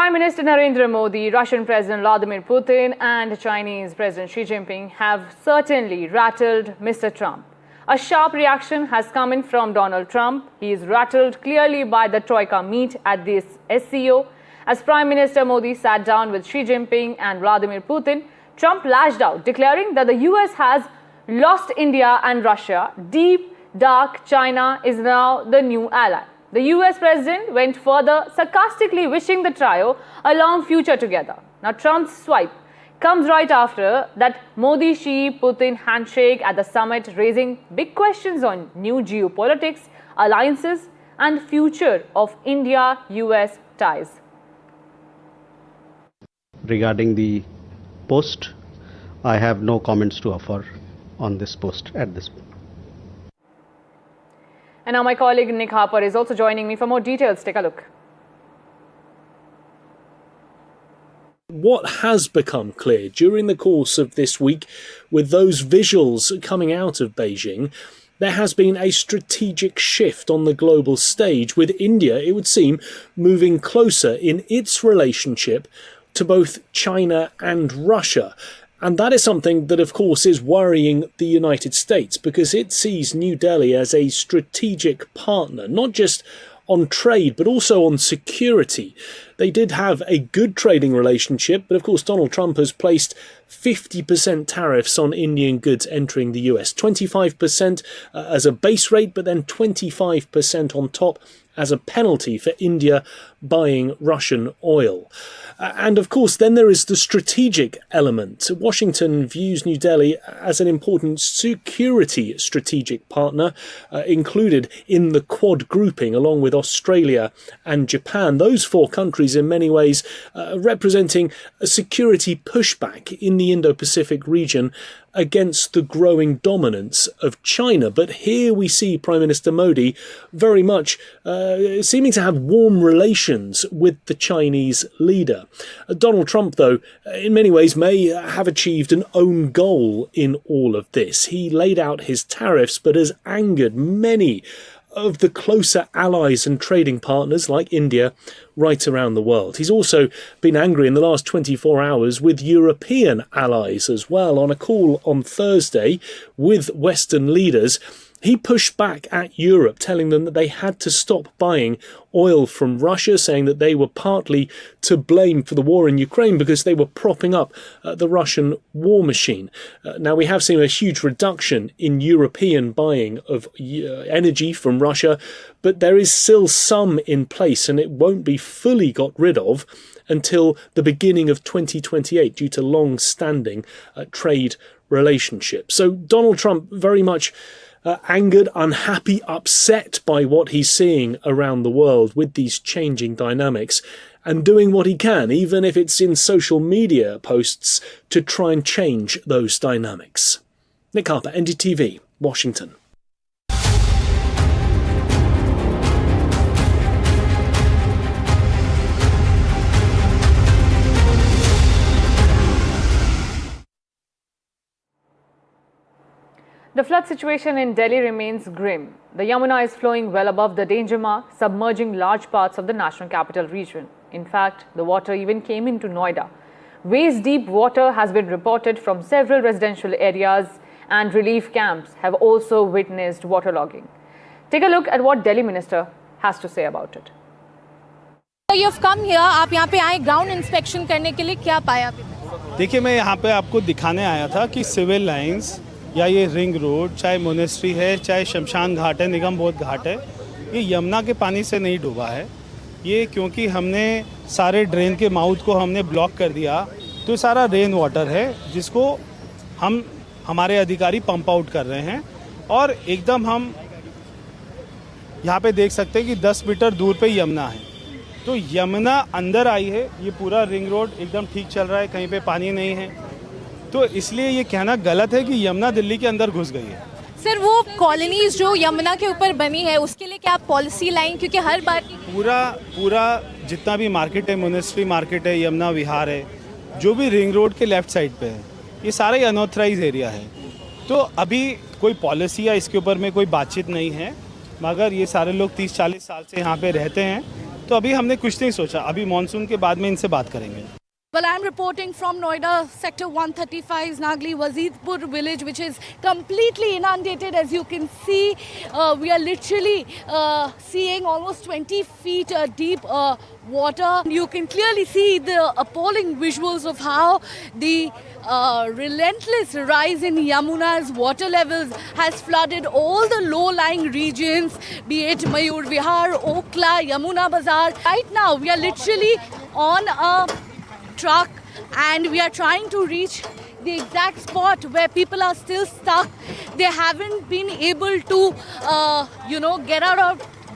Prime Minister Narendra Modi, Russian President Vladimir Putin and Chinese President Xi Jinping have certainly rattled Mr. Trump. A sharp reaction has come in from Donald Trump. He is rattled clearly by the Troika meet at this SCO. As Prime Minister Modi sat down with Xi Jinping and Vladimir Putin, Trump lashed out, declaring that the US has lost India and Russia. Deep, dark China is now the new ally. The US president went further, sarcastically wishing the trio a long future together. Now, Trump's swipe comes right after that Modi-Xi-Putin handshake at the summit, raising big questions on new geopolitics, alliances and future of India-US ties. Regarding the post, I have no comments to offer on this post at this point. And now my colleague Nick Harper is also joining me for more details. Take a look. What has become clear during the course of this week, with those visuals coming out of Beijing, there has been a strategic shift on the global stage, with India, it would seem, moving closer in its relationship to both China and Russia. And that is something that, of course, is worrying the United States, because it sees New Delhi as a strategic partner, not just on trade, but also on security. They did have a good trading relationship, but of course Donald Trump has placed 50% tariffs on Indian goods entering the US, 25% as a base rate, but then 25% on top as a penalty for India buying Russian oil. And of course, then there is the strategic element. Washington views New Delhi as an important security strategic partner, included in the Quad grouping, along with Australia and Japan. Those four countries, in many ways, representing a security pushback in the Indo-Pacific region against the growing dominance of China. But here we see Prime Minister Modi very much seeming to have warm relations with the Chinese leader. Donald Trump, though, in many ways may have achieved an own goal in all of this. He laid out his tariffs, but has angered many of the closer allies and trading partners like India right around the world. He's also been angry in the last 24 hours with European allies as well. On a call on Thursday with Western leaders, he pushed back at Europe, telling them that they had to stop buying oil from Russia, saying that they were partly to blame for the war in Ukraine because they were propping up the Russian war machine. Now, we have seen a huge reduction in European buying of energy from Russia, but there is still some in place, and it won't be fully got rid of until the beginning of 2028 due to long-standing trade relationships. So Donald Trump very much angered, unhappy, upset by what he's seeing around the world with these changing dynamics, and doing what he can, even if it's in social media posts, to try and change those dynamics. Nick Harper, NDTV, Washington. The flood situation in Delhi remains grim. The Yamuna is flowing well above the danger mark, submerging large parts of the national capital region. In fact, the water even came into Noida. Waist-deep water has been reported from several residential areas, and relief camps have also witnessed waterlogging. Take a look at what Delhi Minister has to say about it. You've come here, आप यहाँ पे आए ground inspection करने के लिए, क्या पाया? देखिए, मैं यहाँ पे आपको दिखाने आया था कि सिविल लाइंस या ये रिंग रोड, चाहे मोनेस्ट्री है, चाहे शमशान घाट है, निगम बोध घाट है, ये यमुना के पानी से नहीं डूबा है। ये क्योंकि हमने सारे ड्रेन के माउथ को हमने ब्लॉक कर दिया, तो ये सारा रेन वाटर है जिसको हम हमारे अधिकारी पंप आउट कर रहे हैं। और एकदम हम यहाँ पे देख सकते हैं कि 10 मीटर दूर पे यमुना है, तो यमुना अंदर आई है। ये पूरा रिंग रोड एकदम ठीक चल रहा है, कहीं पे पानी नहीं है, तो इसलिए ये कहना गलत है कि यमुना दिल्ली के अंदर घुस गई है। सर, वो कॉलोनीज जो यमुना के ऊपर बनी है, उसके लिए क्या पॉलिसी लाइन, क्योंकि हर बार पूरा जितना भी मार्केट है, मोनेस्ट्री मार्केट है, यमुना विहार है, जो भी रिंग रोड के लेफ्ट साइड पे है, ये सारा ही अनऑथराइज एरिया है। तो अभी कोई पॉलिसी या इसके ऊपर में कोई बातचीत नहीं है, मगर ये सारे लोग 30-40 साल से यहाँ पे रहते हैं, तो अभी हमने कुछ नहीं सोचा, अभी मानसून के बाद में इनसे बात करेंगे। Well, I'm reporting from Noida, Sector 135's Nagli Wazirpur village, which is completely inundated. As you can see, we are literally seeing almost 20 feet deep water. You can clearly see the appalling visuals of how the relentless rise in Yamuna's water levels has flooded all the low-lying regions, be it Mayur Vihar, Okla, Yamuna Bazar. Right now, we are literally on a truck and we are trying to reach the exact spot where people are still stuck. They haven't been able to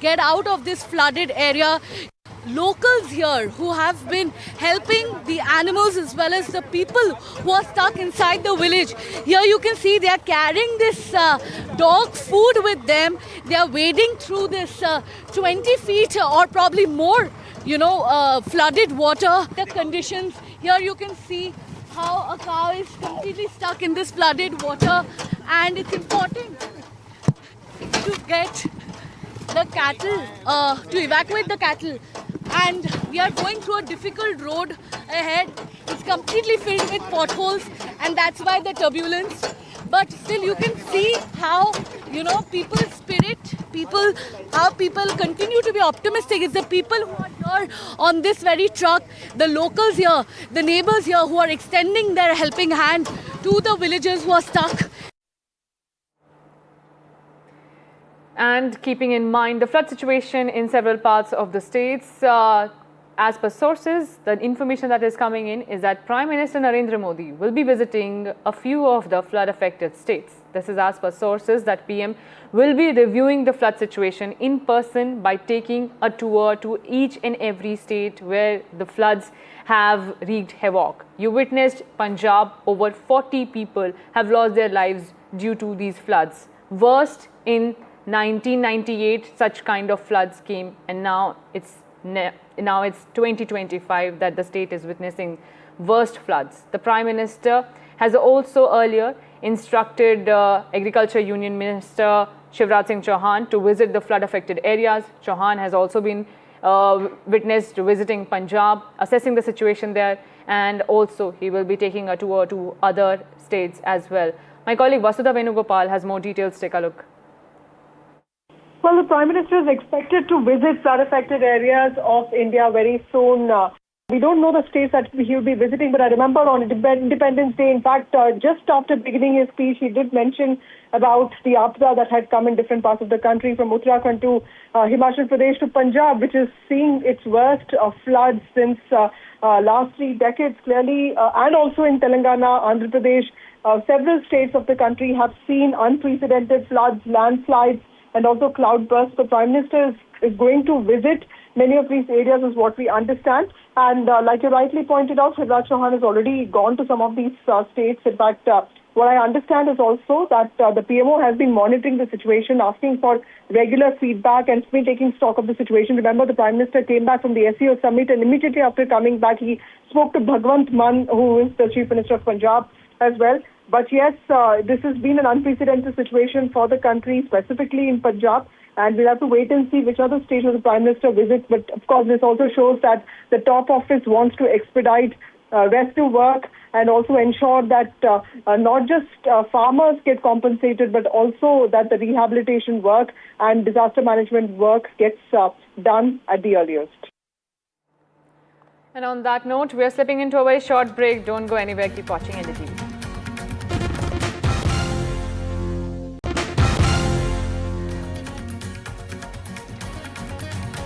get out of this flooded area. Locals here who have been helping the animals as well as the people who are stuck inside the village. Here you can see they are carrying this dog food with them. They are wading through this 20 feet or probably more flooded water. The conditions here you can see how a cow is completely stuck in this flooded water, and it's important to get the cattle, to evacuate the cattle. And we are going through a difficult road ahead. It's completely filled with potholes, and that's why the turbulence. But still you can see how, people's spirit, how people continue to be optimistic. It's the people who are here on this very truck, the locals here, the neighbors here who are extending their helping hand to the villagers who are stuck. And keeping in mind the flood situation in several parts of the states, as per sources, the information that is coming in is that Prime Minister Narendra Modi will be visiting a few of the flood-affected states. This is as per sources that PM will be reviewing the flood situation in person by taking a tour to each and every state where the floods have wreaked havoc. You witnessed Punjab, over 40 people have lost their lives due to these floods. Worst in 1998 such kind of floods came, and now it's 2025 that the state is witnessing worst floods. The Prime Minister has also earlier instructed Agriculture Union Minister Shivraj Singh Chauhan to visit the flood affected areas. Chauhan has also been witnessed visiting Punjab, assessing the situation there, and also he will be taking a tour to other states as well. My colleague Vasudha Venugopal has more details. Take a look. Well, the Prime Minister is expected to visit flood-affected areas of India very soon. We don't know the states that he will be visiting, but I remember on Independence Day, in fact, just after beginning his speech, he did mention about the Apda that had come in different parts of the country, from Uttarakhand to Himachal Pradesh to Punjab, which is seeing its worst floods since last 3 decades, clearly, and also in Telangana, Andhra Pradesh. Several states of the country have seen unprecedented floods, landslides, and also cloudbursts. The Prime Minister is going to visit many of these areas, is what we understand. And like you rightly pointed out, Shivraj Chauhan has already gone to some of these states. In fact, what I understand is also that the PMO has been monitoring the situation, asking for regular feedback and been taking stock of the situation. Remember, the Prime Minister came back from the SCO summit, and immediately after coming back, he spoke to Bhagwant Mann, who is the Chief Minister of Punjab as well. But yes, this has been an unprecedented situation for the country, specifically in Punjab, and we'll have to wait and see which other states the Prime Minister visits. But of course, this also shows that the top office wants to expedite rescue work and also ensure that not just farmers get compensated, but also that the rehabilitation work and disaster management work gets done at the earliest. And on that note, we are slipping into a very short break. Don't go anywhere. Keep watching NDTV.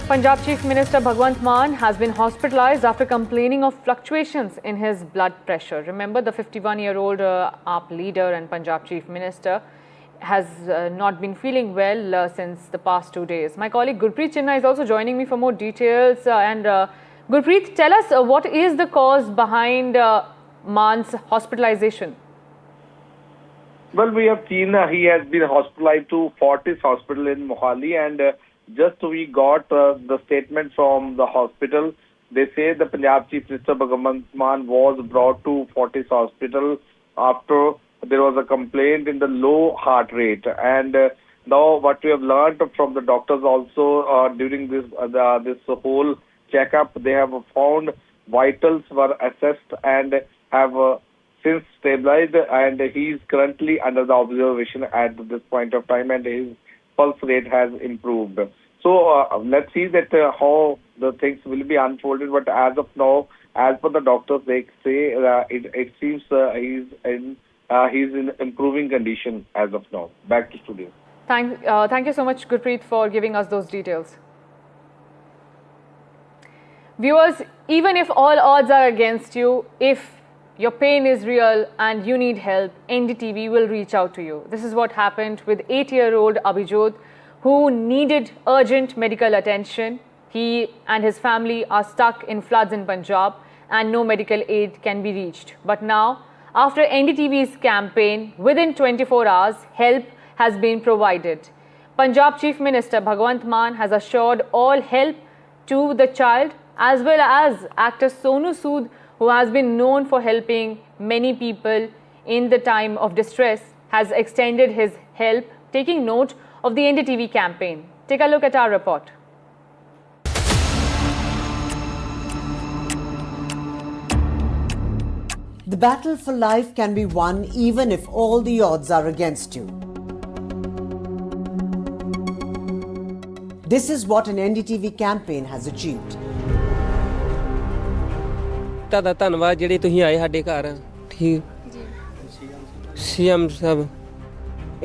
Punjab Chief Minister Bhagwant Mann has been hospitalized after complaining of fluctuations in his blood pressure. Remember, the 51-year-old AAP leader and Punjab Chief Minister has not been feeling well since the past 2 days. My colleague Gurpreet Chinna is also joining me for more details. Gurpreet, tell us what is the cause behind Mann's hospitalization? Well, we have seen he has been hospitalized to Fortis Hospital in Mohali, and just we got the statement from the hospital. They say the Punjab Chief Minister Bhagwant Mann was brought to Fortis Hospital after there was a complaint in the low heart rate, and Now, what we have learned from the doctors also during this whole checkup, they have found vitals were assessed and have since stabilized, and he is currently under the observation at this point of time, and his pulse rate has improved. So let's see that how the things will be unfolded. But as of now, as per the doctors, they say it seems he's in improving condition as of now. Back to studio. Thank you so much, Gurpreet, for giving us those details. Viewers, even if all odds are against you, if your pain is real and you need help, NDTV will reach out to you. This is what happened with 8-year-old Abhijot, who needed urgent medical attention. He and his family are stuck in floods in Punjab and no medical aid can be reached. But now, after NDTV's campaign, within 24 hours, help has been provided. Punjab Chief Minister Bhagwant Mann has assured all help to the child, as well as actor Sonu Sood, who has been known for helping many people in the time of distress, has extended his help, taking note of the NDTV campaign. Take a look at our report. The battle for life can be won even if all the odds are against you. This is what an NDTV campaign has achieved. ਤੁਹਾਡਾ ਧੰਨਵਾਦ ਜਿਹੜੇ ਤੁਸੀਂ ਆਏ ਸਾਡੇ ਘਰ ਠੀਕ CM Sahib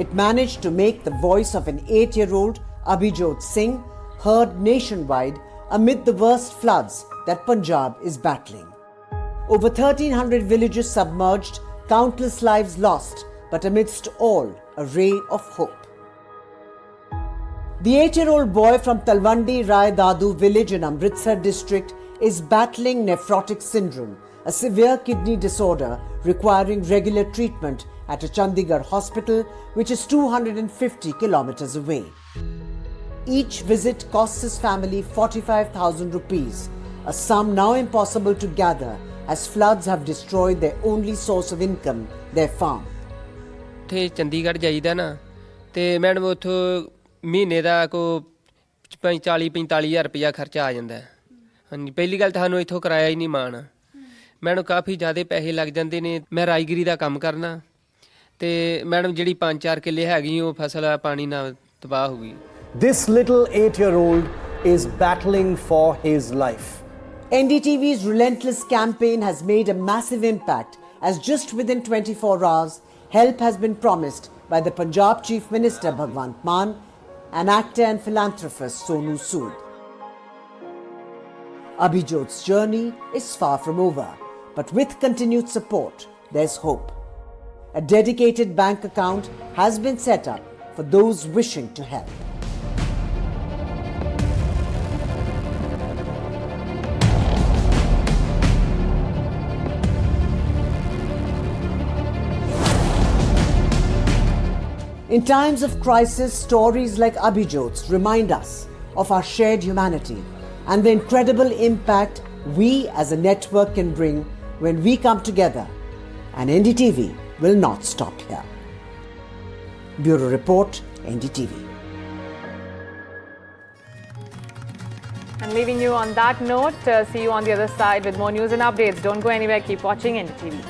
It managed to make the voice of an 8-year-old Abhijot Singh heard nationwide amid the worst floods that Punjab is battling. Over 1,300 villages submerged, countless lives lost, but amidst all, a ray of hope. The 8-year-old boy from Talwandi Rai Dadu village in Amritsar district is battling nephrotic syndrome, a severe kidney disorder requiring regular treatment at a Chandigarh hospital, which is 250 kilometers away. Each visit costs his family 45,000 rupees, a sum now impossible to gather as floods have destroyed their only source of income, their farm. ਥੇ ਚੰਡੀਗੜ੍ਹ ਜਾਈਦਾ ਨਾ ਤੇ madam ਉੱਥੋਂ ਮਹੀਨੇ ਦਾ ਕੋ 40-45,000 ਰੁਪਇਆ ਖਰਚਾ ਆ ਜਾਂਦਾ ਹਾਂਜੀ ਪਹਿਲੀ ਗੱਲ ਤਾਂ ਸਾਨੂੰ ਇੱਥੋਂ ਕਿਰਾਇਆ ਹੀ ਨਹੀਂ ਮਾਣ ਮੈਨੂੰ ਕਾਫੀ ਜ਼ਿਆਦਾ ਪੈਸੇ ਲੱਗ ਜਾਂਦੇ ਨੇ ਮੈਂ ਰਾਈਗਰੀ ਦਾ ਕੰਮ ਕਰਨਾ ਤੇ ਮੈਡਮ ਜਿਹੜੀ 5-4 ਕਿੱਲੇ ਹੈਗੀ ਉਹ ਫਸਲ ਪਾਣੀ ਨਾਲ ਤਬਾਹ ਹੋ ਗਈ This little 8-year-old is battling for his life. NDTV's relentless campaign has made a massive impact as just within 24 hours, help has been promised by the Punjab Chief Minister Bhagwant Mann and actor and philanthropist Sonu Sood. Abhijot's journey is far from over, but with continued support, there's hope. A dedicated bank account has been set up for those wishing to help. In times of crisis, stories like Abhijot's remind us of our shared humanity and the incredible impact we as a network can bring when we come together. And NDTV will not stop here. Bureau Report, NDTV. And leaving you on that note, see you on the other side with more news and updates. Don't go anywhere, keep watching NDTV.